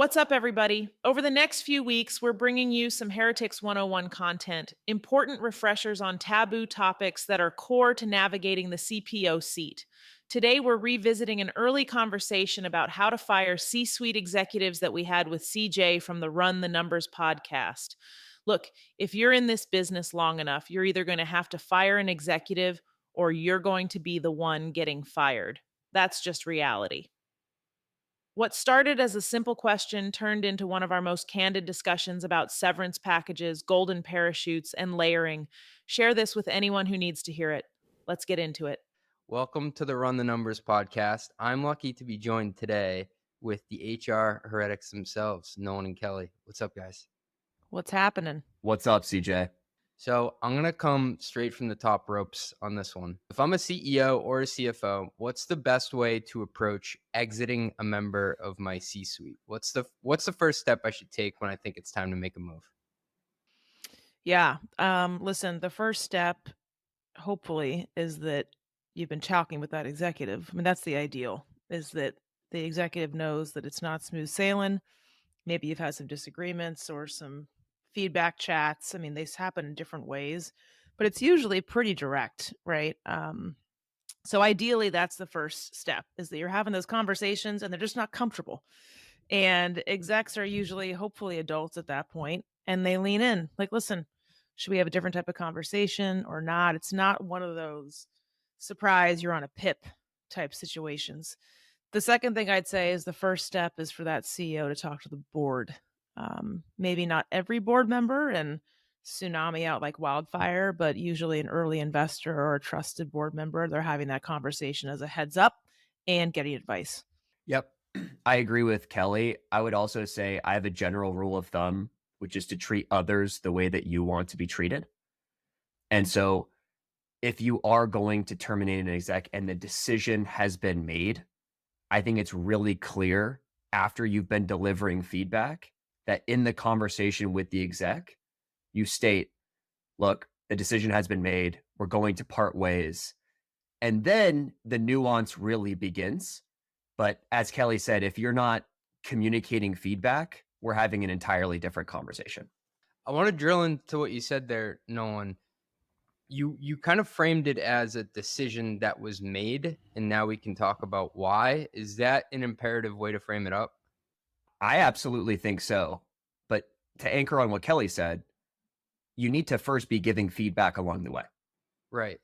What's up, everybody? Over the next few weeks, we're bringing you some Heretics 101 content, important refreshers on taboo topics that are core to navigating the CPO seat. Today, we're revisiting an early conversation about how to fire C-suite executives that we had with CJ from the Run the Numbers podcast. Look, if you're in this business long enough, you're either going to have to fire an executive or you're going to be the one getting fired. That's just reality. What started as a simple question turned into one of our most candid discussions about severance packages, golden parachutes, and layering. Share this with anyone who needs to hear it. Let's get into it. Welcome to the Run the Numbers podcast. I'm lucky to be joined today with the HR Heretics themselves, Nolan and Kelly. What's up, guys? What's happening? What's up, CJ? So I'm going to come straight from the top ropes on this one. If I'm a CEO or a CFO, what's the best way to approach exiting a member of my C-suite? What's the first step I should take when I think it's time to make a move? Yeah. Listen, the first step, hopefully, is that you've been talking with that executive. I mean, that's the ideal, is that the executive knows that it's not smooth sailing. Maybe you've had some disagreements or some feedback chats. I mean, these happen in different ways, but it's usually pretty direct, right? So ideally, that's the first step, is that you're having those conversations and they're just not comfortable. And execs are usually, hopefully, adults at that point, and they lean in like, listen, should we have a different type of conversation or not? It's not one of those surprise, you're on a PIP type situations. The second thing I'd say is the first step is for that CEO to talk to the board. Maybe not every board member and tsunami out like wildfire, but usually an early investor or a trusted board member. They're having that conversation as a heads up and getting advice. Yep. I agree with Kelly. I would also say I have a general rule of thumb, which is to treat others the way that you want to be treated. And so if you are going to terminate an exec and the decision has been made, I think it's really clear after you've been delivering feedback that in the conversation with the exec, you state, look, the decision has been made. We're going to part ways. And then the nuance really begins. But as Kelly said, if you're not communicating feedback, we're having an entirely different conversation. I want to drill into what you said there, Nolan. You kind of framed it as a decision that was made, and now we can talk about why. Is that an imperative way to frame it up? I absolutely think so. But to anchor on what Kelly said, you need to first be giving feedback along the way. Right.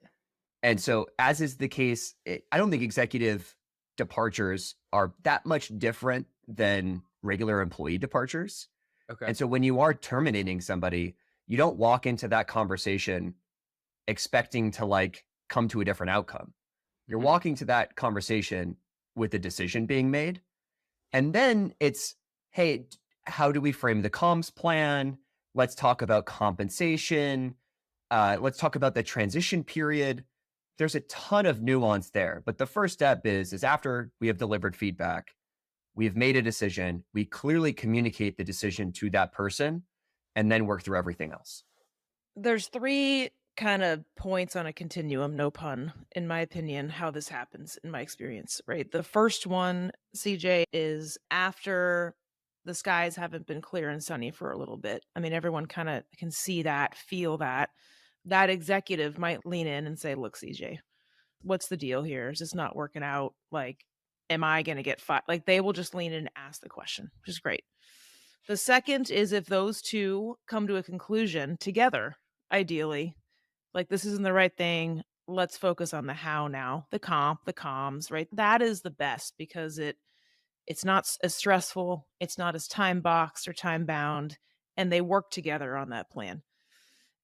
And so as is the case, I don't think executive departures are that much different than regular employee departures. Okay. And so when you are terminating somebody, you don't walk into that conversation expecting to come to a different outcome. You're walking to that conversation with the decision being made. And then it's, hey, how do we frame the comms plan? Let's talk about compensation. Let's talk about the transition period. There's a ton of nuance there. But the first step is after we have delivered feedback, we have made a decision, we clearly communicate the decision to that person, and then work through everything else. There's three kind of points on a continuum, no pun, in my opinion, how this happens in my experience, right? The first one, CJ, is after the skies haven't been clear and sunny for a little bit. I mean, everyone kind of can see that, feel that. That executive might lean in and say, look, CJ, what's the deal here? Is this not working out? Like, am I going to get fired? Like, they will just lean in and ask the question, which is great. The second is if those two come to a conclusion together, ideally, like, this isn't the right thing. Let's focus on the how now, the comms, right? That is the best because it's not as stressful. It's not as time boxed or time bound, and they work together on that plan.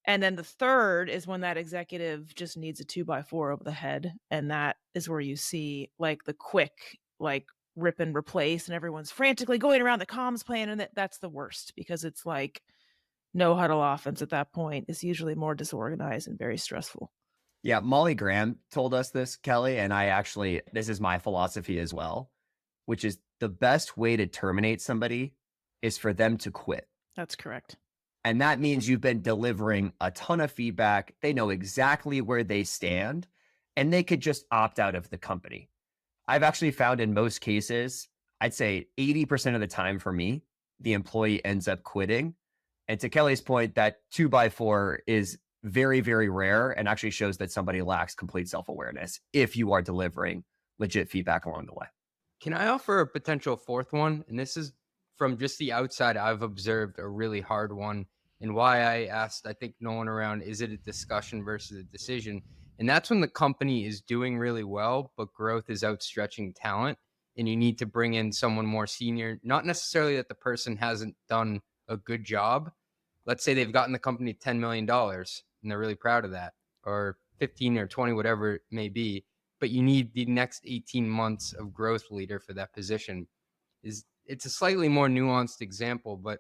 And then the third is when that executive just needs a 2x4 over the head. And that is where you see like the quick, like rip and replace, and everyone's frantically going around the comms plan. And that's the worst because it's like no huddle offense at that point is usually more disorganized and very stressful. Yeah, Molly Graham told us this, Kelly, and this is my philosophy as well, which is the best way to terminate somebody is for them to quit. That's correct. And that means you've been delivering a ton of feedback. They know exactly where they stand, and they could just opt out of the company. I've actually found in most cases, I'd say 80% of the time for me, the employee ends up quitting. And to Kelly's point, that 2x4 is very, very rare and actually shows that somebody lacks complete self-awareness if you are delivering legit feedback along the way. Can I offer a potential fourth one? And this is from just the outside, I've observed a really hard one. And why I asked, I think no one around, is it a discussion versus a decision? And that's when the company is doing really well, but growth is outstretching talent. And you need to bring in someone more senior, not necessarily that the person hasn't done a good job. Let's say they've gotten the company $10 million and they're really proud of that, or 15 or 20, whatever it may be. But you need the next 18 months of growth leader for that position. It's a slightly more nuanced example, but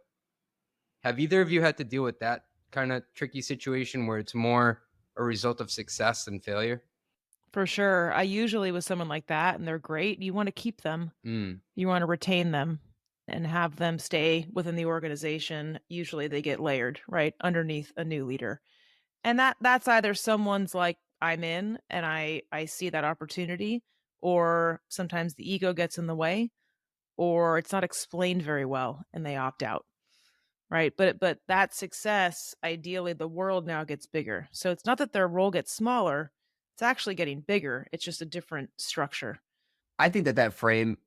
have either of you had to deal with that kind of tricky situation where it's more a result of success than failure? For sure. I usually with someone like that, and they're great, you want to keep them. You want to retain them and have them stay within the organization. Usually they get layered, right, underneath a new leader. And that's either someone's like, I'm in and I see that opportunity, or sometimes the ego gets in the way, or it's not explained very well and they opt out. Right. But that success, ideally, the world now gets bigger. So it's not that their role gets smaller. It's actually getting bigger. It's just a different structure. I think that frame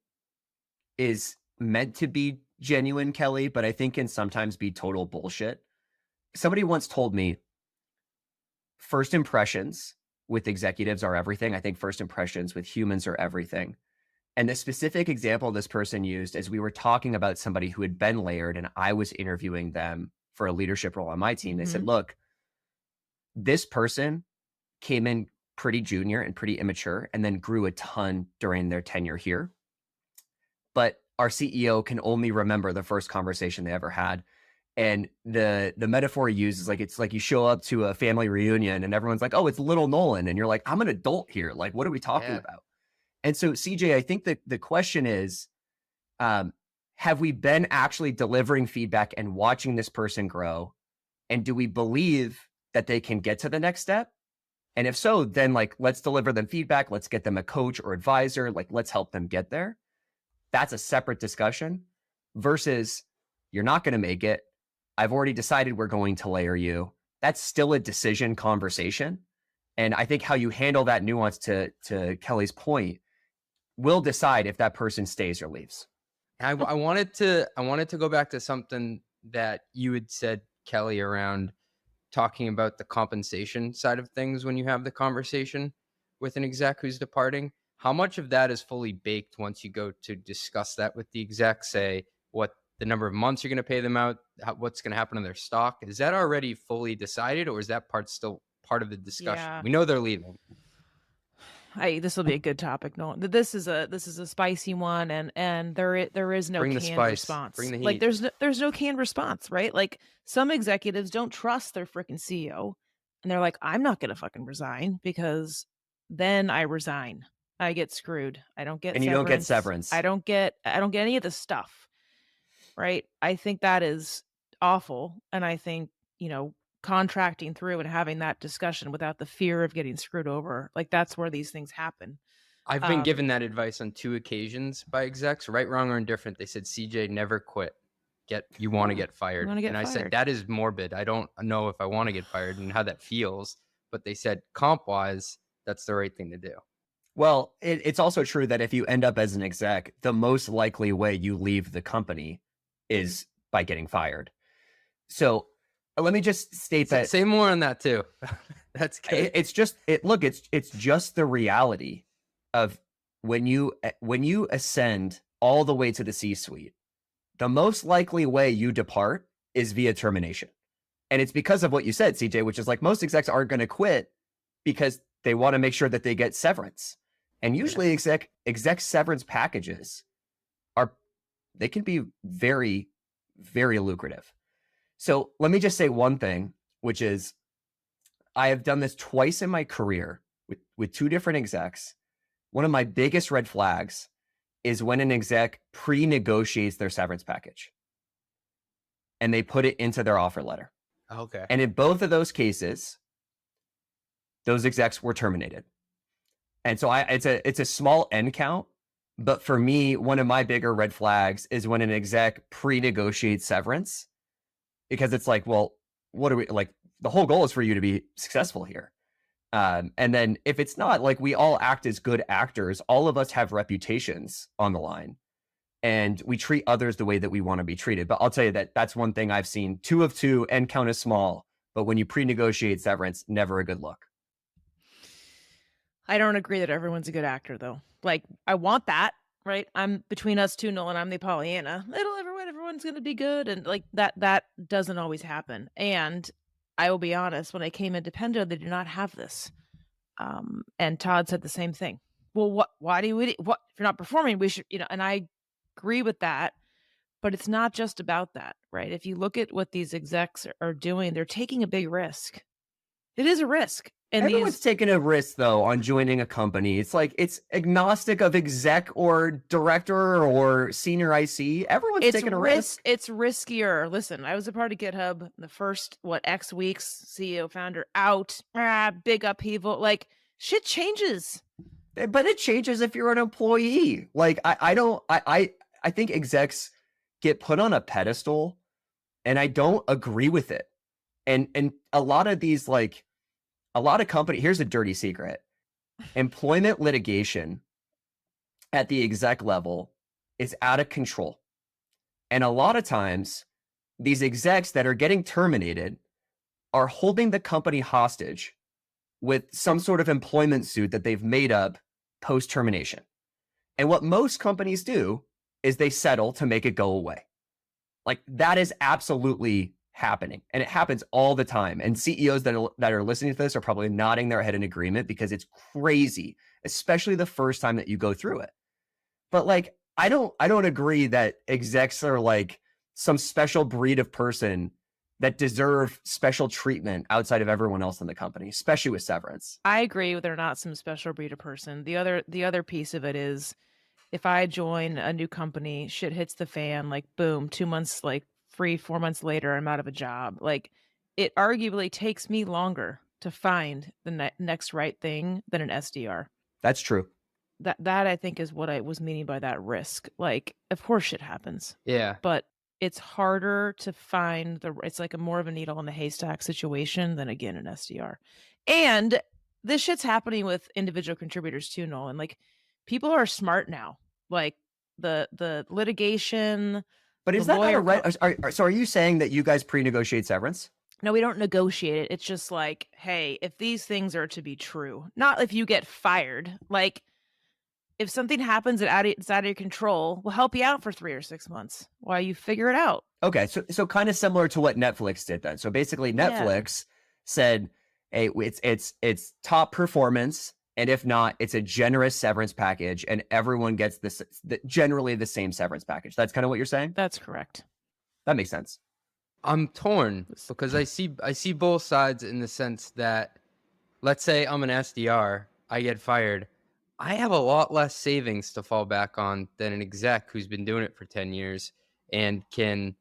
is meant to be genuine, Kelly, but I think can sometimes be total bullshit. Somebody once told me first impressions with executives are everything. I think first impressions with humans are everything. And the specific example this person used is we were talking about somebody who had been layered and I was interviewing them for a leadership role on my team. They said, look, this person came in pretty junior and pretty immature and then grew a ton during their tenure here. But our CEO can only remember the first conversation they ever had. And the metaphor he uses, like, it's like you show up to a family reunion and everyone's like, oh, it's little Nolan. And you're like, I'm an adult here. Like, what are we talking about? And so, CJ, I think that the question is, have we been actually delivering feedback and watching this person grow? And do we believe that they can get to the next step? And if so, then like, let's deliver them feedback. Let's get them a coach or advisor. Like, let's help them get there. That's a separate discussion versus you're not going to make it. I've already decided we're going to layer you. That's still a decision conversation. And I think how you handle that nuance, to Kelly's point, will decide if that person stays or leaves. I wanted to go back to something that you had said, Kelly, around talking about the compensation side of things when you have the conversation with an exec who's departing. How much of that is fully baked once you go to discuss that with the exec, say what the number of months you're going to pay them out, what's going to happen to their stock? Is that already fully decided, or is that part still part of the discussion? Yeah. We know they're leaving. This will be a good topic. No, this is a spicy one, and there is no canned response. Bring the heat. Like there's no canned response, right? Like some executives don't trust their freaking CEO, and they're like, I'm not gonna fucking resign because then I resign. I get screwed. I don't get and you don't get severance. I don't get any of the stuff, right? I think that is awful, and I think contracting through and having that discussion without the fear of getting screwed over, like that's where these things happen. I've been given that advice on 2 occasions by execs, right, wrong, or indifferent. They said, CJ, never quit. You want to get fired. I said, that is morbid. I don't know if I want to get fired and how that feels. But they said, comp-wise, that's the right thing to do. Well, it's also true that if you end up as an exec, the most likely way you leave the company is by getting fired. So let me just state that. Say more on that too. That's good. It's just the reality of when you ascend all the way to the C-suite, the most likely way you depart is via termination. And it's because of what you said, CJ, which is like most execs aren't going to quit because they want to make sure that they get severance. And usually exec severance packages they can be very, very lucrative. So let me just say one thing, which is I have done this twice in my career with 2 different execs. One of my biggest red flags is when an exec pre-negotiates their severance package and they put it into their offer letter. Okay. And in both of those cases, those execs were terminated. And so it's a small end count, But for me, one of my bigger red flags is when an exec pre-negotiates severance, because it's like, well, what are we like? The whole goal is for you to be successful here. And then if it's not, like, we all act as good actors, all of us have reputations on the line, and we treat others the way that we want to be treated. But I'll tell you that that's one thing I've seen, 2 of 2 and count as small. But when you pre-negotiate severance, never a good look. I don't agree that everyone's a good actor, though. Like, I want that, right? I'm between us two, Nolan. I'm the Pollyanna. Everyone's going to be good. And like that doesn't always happen. And I will be honest, when I came into Pendo, they did not have this. And Todd said the same thing. Well, why do we, what, if you're not performing, we should, and I agree with that, but it's not just about that, right? If you look at what these execs are doing, they're taking a big risk. It is a risk. And everyone's taking a risk, though, on joining a company. It's like, it's agnostic of exec or director or senior IC. Everyone's taking a risk. It's riskier. Listen, I was a part of GitHub the first, X weeks, CEO founder out, big upheaval. Like, shit changes. But it changes if you're an employee. Like, I think execs get put on a pedestal, and I don't agree with it. And a lot of these, like, a lot of companies, here's a dirty secret. Employment litigation at the exec level is out of control. And a lot of times, these execs that are getting terminated are holding the company hostage with some sort of employment suit that they've made up post-termination. And what most companies do is they settle to make it go away. Like, that is absolutely happening, and it happens all the time. And CEOs that are listening to this are probably nodding their head in agreement, because it's crazy, especially the first time that you go through it. But like, I don't agree that execs are like some special breed of person that deserve special treatment outside of everyone else in the company, especially with severance. I agree they're not some special breed of person. The other piece of it is, if I join a new company, shit hits the fan, like boom, 2 months, like 4 months later, I'm out of a job. Like, it arguably takes me longer to find the next right thing than an SDR. That's true. That I think is what I was meaning by that risk. Like, of course shit happens. Yeah. But it's harder to find it's like a more of a needle in the haystack situation than, again, an SDR. And this shit's happening with individual contributors too, Nolan. Like, people are smart now. Like, the litigation. But is that not a right? So are you saying that you guys pre-negotiate severance? No, we don't negotiate it. It's just like, hey, if these things are to be true, not if you get fired. Like, if something happens and it's out of your control, we'll help you out for 3 or 6 months while you figure it out. Okay, so kind of similar to what Netflix did then. So basically, Netflix said, hey, it's top performance, and if not, it's a generous severance package, and everyone gets generally the same severance package. That's kind of what you're saying? That's correct. That makes sense. I'm torn, because I see both sides, in the sense that, let's say I'm an SDR, I get fired, I have a lot less savings to fall back on than an exec who's been doing it for 10 years and can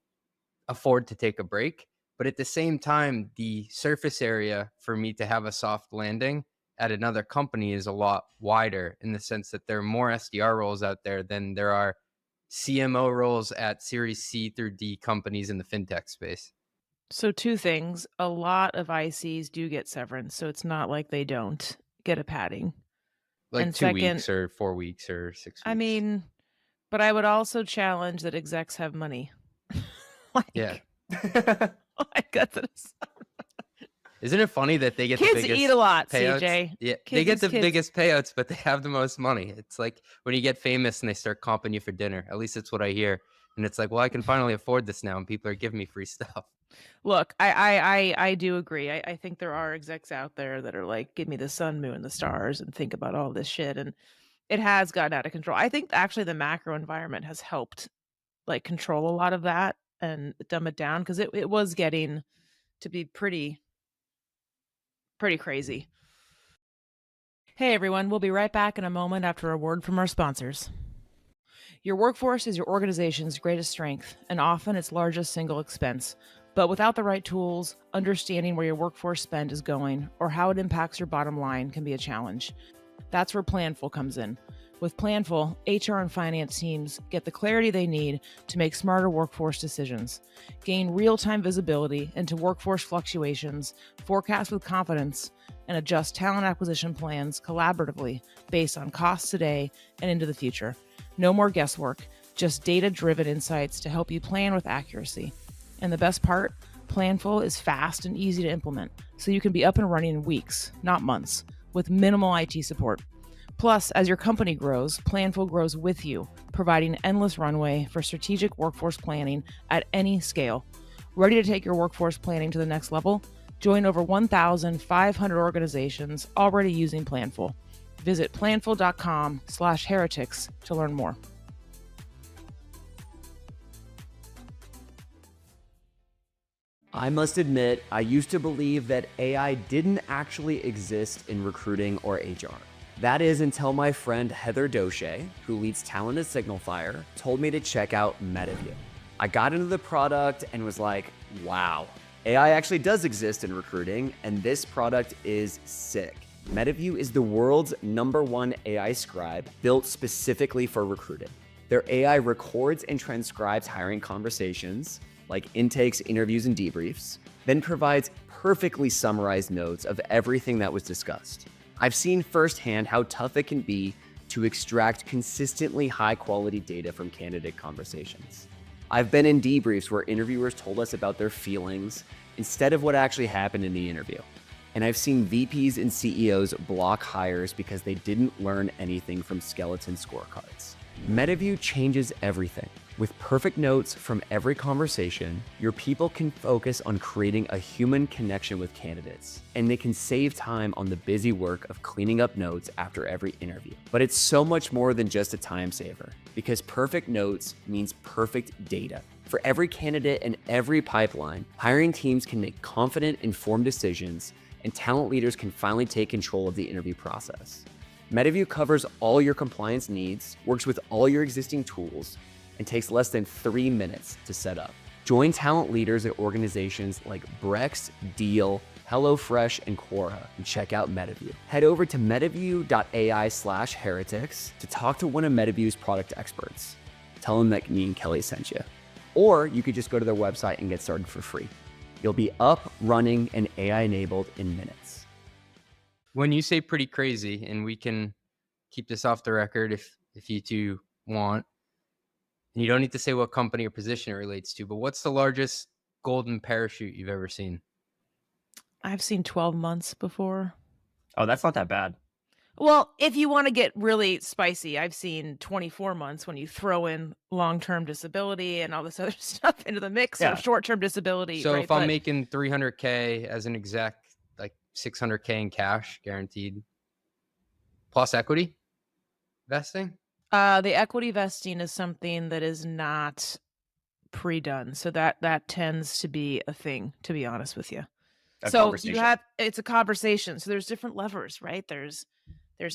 afford to take a break. But at the same time, the surface area for me to have a soft landing at another company is a lot wider, in the sense that there are more SDR roles out there than there are CMO roles at Series C through D companies in the fintech space. So 2 things. A lot of ICs do get severance, so it's not like they don't get a padding. Like, and 2 weeks or 4 weeks or 6 weeks. I mean, but I would also challenge that execs have money. Like, yeah. Like, that's Isn't it funny that they get kids the biggest eat a lot, payouts? CJ. Yeah, they get the biggest payouts, but they have the most money. It's like when you get famous and they start comping you for dinner. At least that's what I hear. And it's like, well, I can finally afford this now, and people are giving me free stuff. Look, I do agree. I think there are execs out there that are like, give me the sun, moon, the stars, and think about all this shit. And it has gotten out of control. I think actually the macro environment has helped, like, control a lot of that and dumb it down, because it was getting to be pretty crazy. Hey everyone, we'll be right back in a moment after a word from our sponsors. Your workforce is your organization's greatest strength, and often its largest single expense. But without the right tools, understanding where your workforce spend is going or how it impacts your bottom line can be a challenge. That's where Planful comes in. With Planful, HR and finance teams get the clarity they need to make smarter workforce decisions, gain real-time visibility into workforce fluctuations, forecast with confidence, and adjust talent acquisition plans collaboratively based on costs today and into the future. No more guesswork, just data-driven insights to help you plan with accuracy. And the best part, Planful is fast and easy to implement, so you can be up and running in weeks, not months, with minimal IT support. Plus, as your company grows, Planful grows with you, providing endless runway for strategic workforce planning at any scale. Ready to take your workforce planning to the next level? Join over 1,500 organizations already using Planful. Visit planful.com/heretics to learn more. I must admit, I used to believe that AI didn't actually exist in recruiting or HR. That is until my friend Heather Doche, who leads talent at Signalfire, told me to check out Metaview. I got into the product and was like, wow, AI actually does exist in recruiting, and this product is sick. Metaview is the world's #1 AI scribe built specifically for recruiting. Their AI records and transcribes hiring conversations, like intakes, interviews, and debriefs, then provides perfectly summarized notes of everything that was discussed. I've seen firsthand how tough it can be to extract consistently high-quality data from candidate conversations. I've been in debriefs where interviewers told us about their feelings instead of what actually happened in the interview. And I've seen VPs and CEOs block hires because they didn't learn anything from skeleton scorecards. Metaview changes everything. With perfect notes from every conversation, your people can focus on creating a human connection with candidates, and they can save time on the busy work of cleaning up notes after every interview. But it's so much more than just a time saver, because perfect notes means perfect data. For every candidate and every pipeline, hiring teams can make confident, informed decisions, and talent leaders can finally take control of the interview process. Metaview covers all your compliance needs, works with all your existing tools, and takes less than 3 minutes to set up. Join talent leaders at organizations like Brex, Deal, HelloFresh, and Quora, and check out Metaview. Head over to metaview.ai/heretics to talk to one of Metaview's product experts. Tell them that me and Kelly sent you. Or you could just go to their website and get started for free. You'll be up, running, and AI-enabled in minutes. When you say pretty crazy, and we can keep this off the record if you two want, and you don't need to say what company or position it relates to, but what's the largest golden parachute you've ever seen? I've seen 12 months before. Oh, that's not that bad. Well, if you want to get really spicy, I've seen 24 months when you throw in long-term disability and all this other stuff into the mix, or short-term disability. So right? if I'm making $300K as an exec, like $600K in cash guaranteed, plus equity vesting? The equity vesting is something that is not pre-done. So that tends to be a thing, to be honest with you. So it's a conversation. So there's different levers, right? There's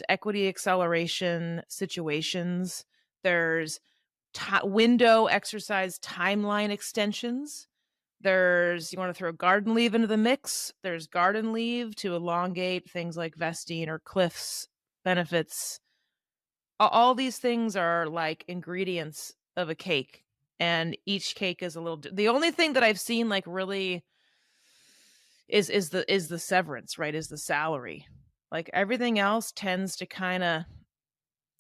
equity acceleration situations. There's window exercise timeline extensions. You want to throw garden leave into the mix. There's garden leave to elongate things like vesting or cliffs benefits. All these things are like ingredients of a cake, and each cake is a little. The only thing that I've seen like really is the severance, right? Is the salary. Like everything else tends to kind of,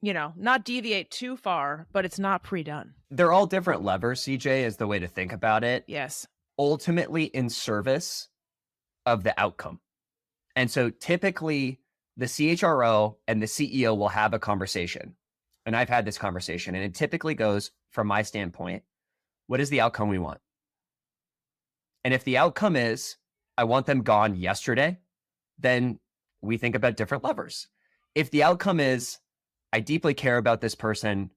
not deviate too far, but it's not pre-done. They're all different levers, CJ, is the way to think about it. Yes. Ultimately in service of the outcome. And so typically the CHRO and the CEO will have a conversation. And I've had this conversation, and it typically goes, from my standpoint, what is the outcome we want? And if the outcome is, I want them gone yesterday, then we think about different levers. If the outcome is, I deeply care about this person,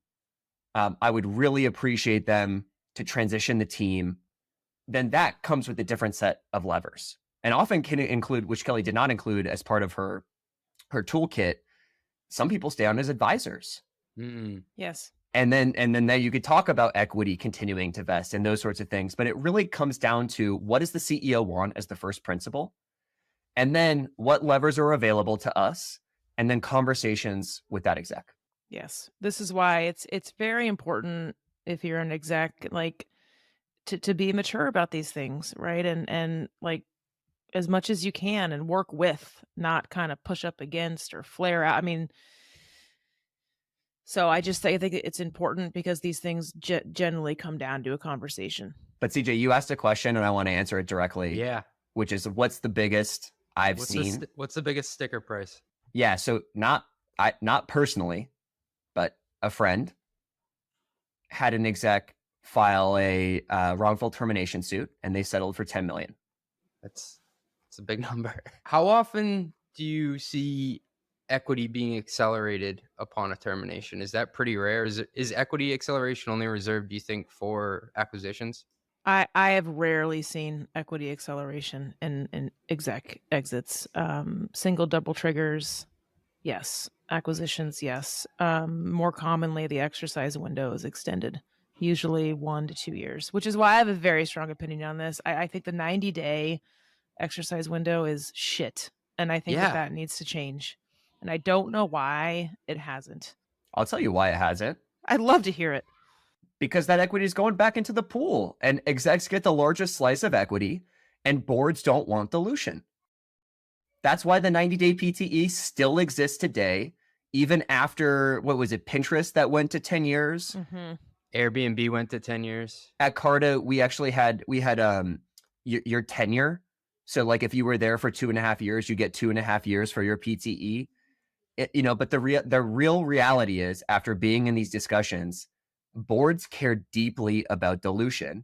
I would really appreciate them to transition the team, then that comes with a different set of levers. And often can include, which Kelly did not include as part of her toolkit, some people stay on as advisors. Yes. And then you could talk about equity continuing to vest and those sorts of things. But it really comes down to, what does the CEO want as the first principle? And then what levers are available to us? And then conversations with that exec. Yes. This is why it's very important if you're an exec, like, to be mature about these things, right? And like, as much as you can and work with, not kind of push up against or flare out. I mean, so I think it's important because these things generally come down to a conversation. But CJ, you asked a question and I want to answer it directly. Yeah. Which is, what's the biggest I've seen? What's the biggest sticker price? Yeah, so not personally, but a friend had an exec file a wrongful termination suit, and they settled for 10 million. It's a big number. How often do you see equity being accelerated upon a termination? Is that pretty rare? Is equity acceleration only reserved, do you think, for acquisitions? I have rarely seen equity acceleration in exec exits. Single double triggers, yes. Acquisitions, yes. More commonly, the exercise window is extended, usually 1 to 2 years, which is why I have a very strong opinion on this. I think the 90-day exercise window is shit, and I think that needs to change. And I don't know why it hasn't. I'll tell you why it hasn't. I'd love to hear it. Because that equity is going back into the pool, and execs get the largest slice of equity, and boards don't want dilution. That's why the 90-day PTE still exists today, even after, what was it, Pinterest that went to 10 years? Mm-hmm. Airbnb went to 10 years. At Carta, we actually had your tenure. So like if you were there for 2.5 years, you get 2.5 years for your PTE. But the real reality is, after being in these discussions, boards care deeply about dilution,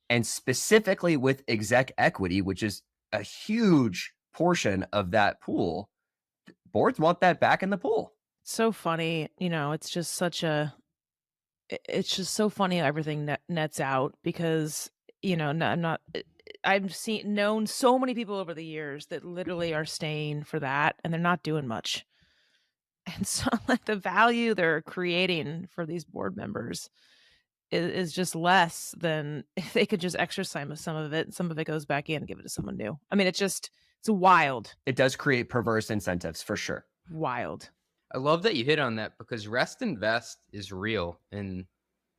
and specifically with exec equity, which is a huge portion of that pool. Boards want that back in the pool. So funny, it's just it's just so funny how everything nets out, because I've known so many people over the years that literally are staying for that, and they're not doing much. And so, like, the value they're creating for these board members is just less than if they could just exercise some of it, and some of it goes back in and give it to someone new. I mean, it's wild. It does create perverse incentives for sure. Wild. I love that you hit on that, because rest invest is real in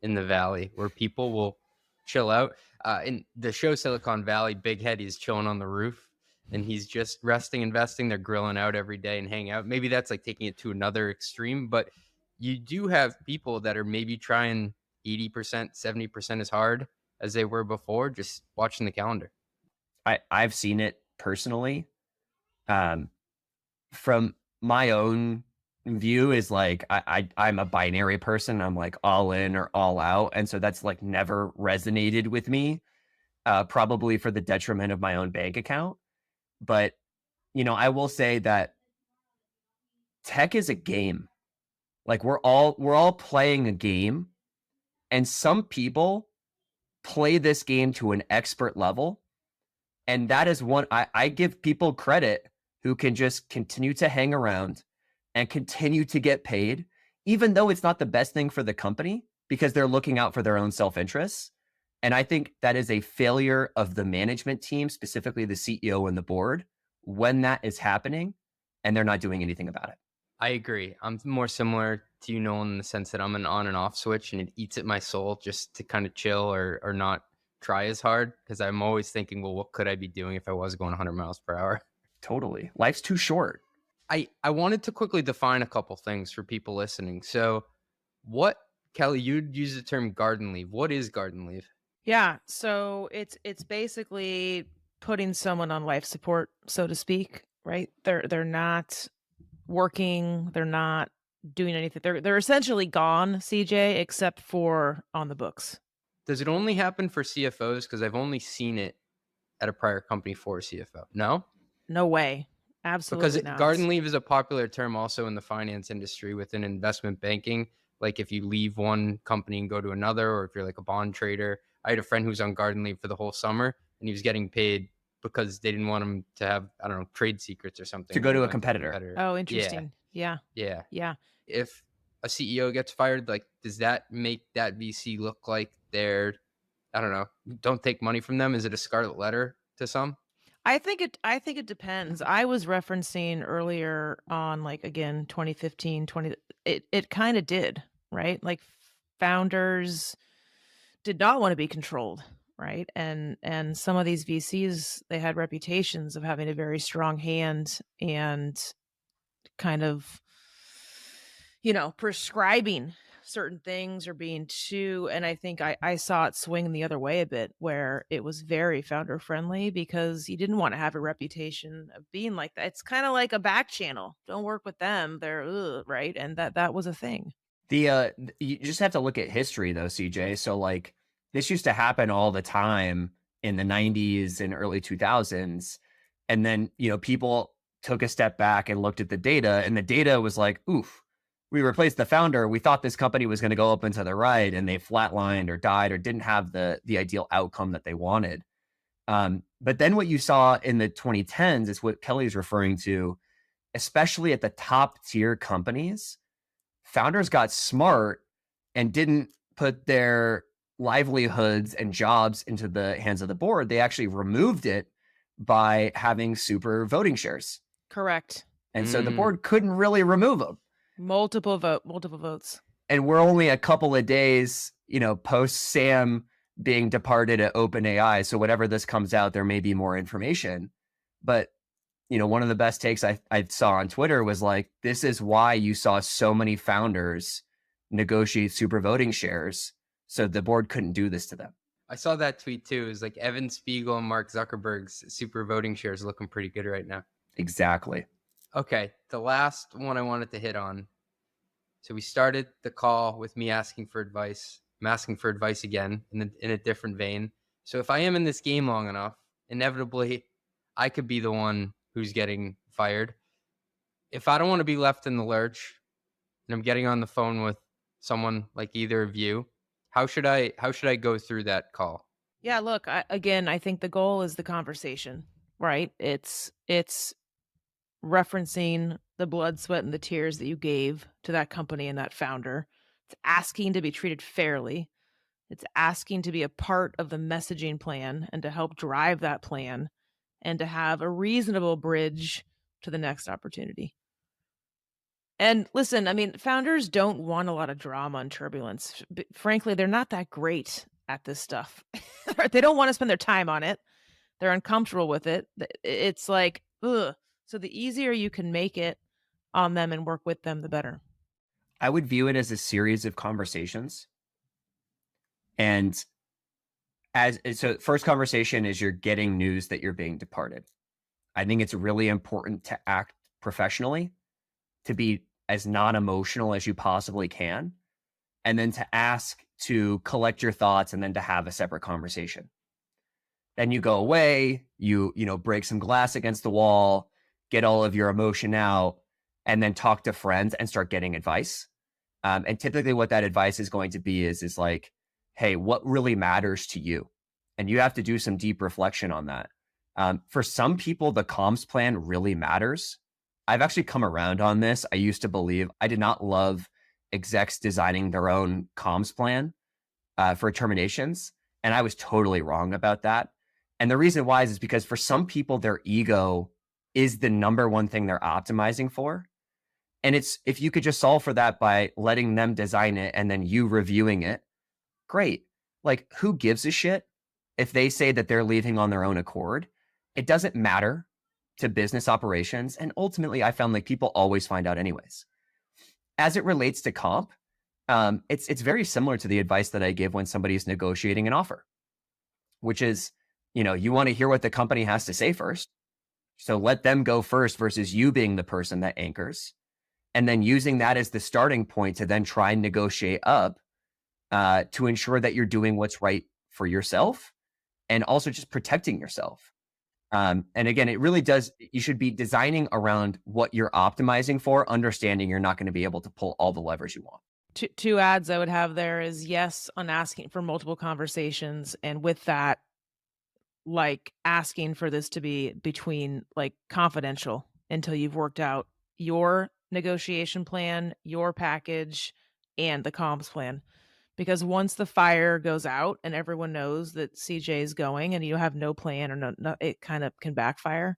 the Valley, where people will chill out. In the show Silicon Valley, Big Head is chilling on the roof, and he's just resting, investing. They're grilling out every day and hang out. Maybe that's like taking it to another extreme, but you do have people that are maybe trying 80%, 70% as hard as they were before, just watching the calendar. I've seen it personally. From my own view is like, I'm a binary person. I'm like all in or all out. And so that's like never resonated with me, probably for the detriment of my own bank account. But, I will say that tech is a game. Like we're all playing a game, and some people play this game to an expert level. And that is one I give people credit who can just continue to hang around and continue to get paid, even though it's not the best thing for the company, because they're looking out for their own self-interests. And I think that is a failure of the management team, specifically the CEO and the board, when that is happening and they're not doing anything about it. I agree. I'm more similar to you, Nolan, in the sense that I'm an on and off switch, and it eats at my soul just to kind of chill or not try as hard, because I'm always thinking, well, what could I be doing if I was going 100 miles per hour? Totally. Life's too short. I wanted to quickly define a couple things for people listening. So Kelly, you'd use the term garden leave. What is garden leave? Yeah. So it's basically putting someone on life support, so to speak, right? They're not working, they're not doing anything. They're essentially gone, CJ, except for on the books. Does it only happen for CFOs? Because I've only seen it at a prior company for a CFO. No? No way. Absolutely Because not. garden leave is a popular term also in the finance industry within investment banking. Like if you leave one company and go to another, or if you're like a bond trader. I had a friend who was on garden leave for the whole summer, and he was getting paid because they didn't want him to have, I don't know, trade secrets or something. To go to a competitor. Oh, interesting. Yeah. If a CEO gets fired, like, does that make that VC look like they're, I don't know, don't take money from them? Is it a scarlet letter to some? I think it depends. I was referencing earlier on, like, again, 2015, it kind of did, right? Like, founders did not want to be controlled, right? And some of these VCs, they had reputations of having a very strong hand and kind of, prescribing certain things or being too, and I think I saw it swing the other way a bit where it was very founder friendly because you didn't want to have a reputation of being like that. It's kind of like a back channel. Don't work with them. They're right. And that was a thing. You just have to look at history though, CJ. So like this used to happen all the time in the 90s and early 2000s. And then, people took a step back and looked at the data, and the data was like, oof, we replaced the founder. We thought this company was going to go up and to the right, and they flatlined or died or didn't have the ideal outcome that they wanted. But then what you saw in the 2010s is what Kelly's referring to, especially at the top tier companies. Founders got smart and didn't put their livelihoods and jobs into the hands of the board. They actually removed it by having super voting shares. Correct. And so the board couldn't really remove them. Multiple votes. And we're only a couple of days, post Sam being departed at OpenAI. So whatever this comes out, there may be more information. But one of the best takes I saw on Twitter was like, this is why you saw so many founders negotiate super voting shares. So the board couldn't do this to them. I saw that tweet too. It was like Evan Spiegel and Mark Zuckerberg's super voting shares looking pretty good right now. Exactly. Okay. The last one I wanted to hit on. So we started the call with me asking for advice. I'm asking for advice again in a different vein. So if I am in this game long enough, inevitably I could be the one who's getting fired. If I don't want to be left in the lurch and I'm getting on the phone with someone like either of you, how should I go through that call? Yeah, look, I think the goal is the conversation, right? It's referencing the blood, sweat, and the tears that you gave to that company and that founder. It's asking to be treated fairly. It's asking to be a part of the messaging plan and to help drive that plan and to have a reasonable bridge to the next opportunity. And listen, I mean, founders don't want a lot of drama and turbulence. Frankly, they're not that great at this stuff. They don't want to spend their time on it. They're uncomfortable with it. It's like, ugh. So the easier you can make it on them and work with them, the better. I would view it as a series of conversations. And so first conversation is you're getting news that you're being departed. I think it's really important to act professionally, to be as non-emotional as you possibly can, and then to ask to collect your thoughts and then to have a separate conversation. Then you go away, you break some glass against the wall, get all of your emotion out, and then talk to friends and start getting advice. And typically what that advice is going to be is like, hey, what really matters to you? And you have to do some deep reflection on that. For some people, the comms plan really matters. I've actually come around on this. I used to believe I did not love execs designing their own comms plan for terminations. And I was totally wrong about that. And the reason why is because for some people, their ego is the number one thing they're optimizing for. And if you could just solve for that by letting them design it and then you reviewing it, great. Like, who gives a shit if they say that they're leaving on their own accord? It doesn't matter to business operations. And ultimately, I found like people always find out anyways. As it relates to comp, it's very similar to the advice that I give when somebody is negotiating an offer, which is, you want to hear what the company has to say first. So let them go first versus you being the person that anchors. And then using that as the starting point to then try and negotiate up to ensure that you're doing what's right for yourself and also just protecting yourself. And again, it really does, you should be designing around what you're optimizing for, understanding you're not going to be able to pull all the levers you want. Two ads I would have there is yes on asking for multiple conversations. And with that, like asking for this to be between like confidential until you've worked out your negotiation plan, your package, and the comms plan. because once the fire goes out and everyone knows that CJ is going and you have no plan or no, it kind of can backfire.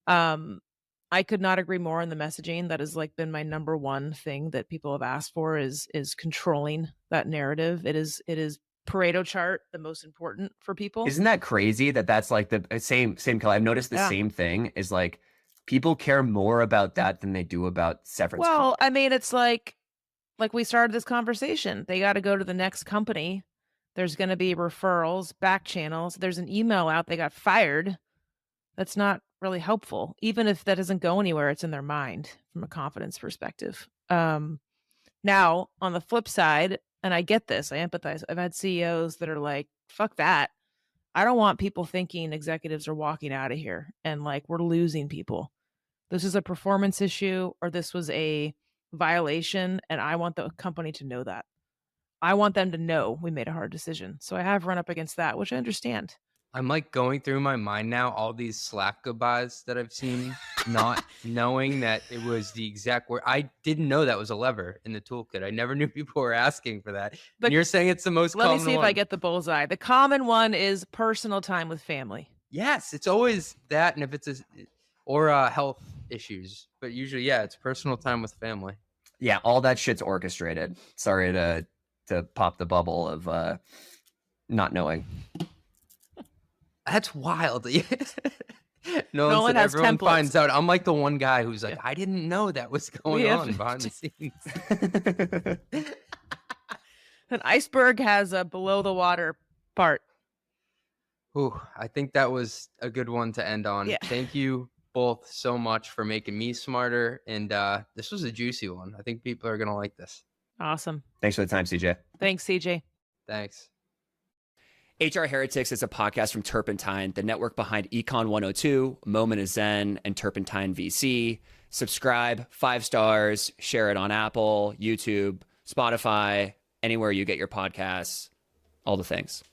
I could not agree more on the messaging. That has like been my number one thing that people have asked for is controlling that narrative. It is Pareto chart, the most important for people. Isn't that crazy that that's like the same color? I've noticed the same thing is like people care more about that than they do about Severance. Well, I mean, it's like we started this conversation. They got to go to the next company. There's going to be referrals, back channels. There's an email out. They got fired. That's not really helpful. Even if that doesn't go anywhere, it's in their mind from a confidence perspective. Now, on the flip side, and I get this, I empathize. I've had CEOs that are like, fuck that. I don't want people thinking executives are walking out of here and like we're losing people. This is a performance issue or this was a violation, and I want the company to know that. I want them to know we made a hard decision. So I have run up against that, which I understand. I'm like going through my mind now, all these Slack goodbyes that I've seen, not knowing that it was the exact word. I didn't know that was a lever in the toolkit. I never knew people were asking for that. And you're saying it's the most common one. Let me see if I get the bullseye. The common one is personal time with family. Yes, it's always that. And if it's or health issues, but usually, yeah, it's personal time with family. Yeah, all that shit's orchestrated. Sorry to pop the bubble of not knowing. That's wild. Nolan has everyone templates. Finds out. I'm like the one guy who's like, I didn't know that was going on behind the scenes. An iceberg has a below the water part. Ooh, I think that was a good one to end on. Yeah. Thank you both so much for making me smarter. And this was a juicy one. I think people are going to like this. Awesome. Thanks for the time, CJ. Thanks, CJ. Thanks. HR Heretics is a podcast from Turpentine, the network behind Econ 102, Moment of Zen, and Turpentine VC. Subscribe, 5 stars, share it on Apple, YouTube, Spotify, anywhere you get your podcasts, all the things.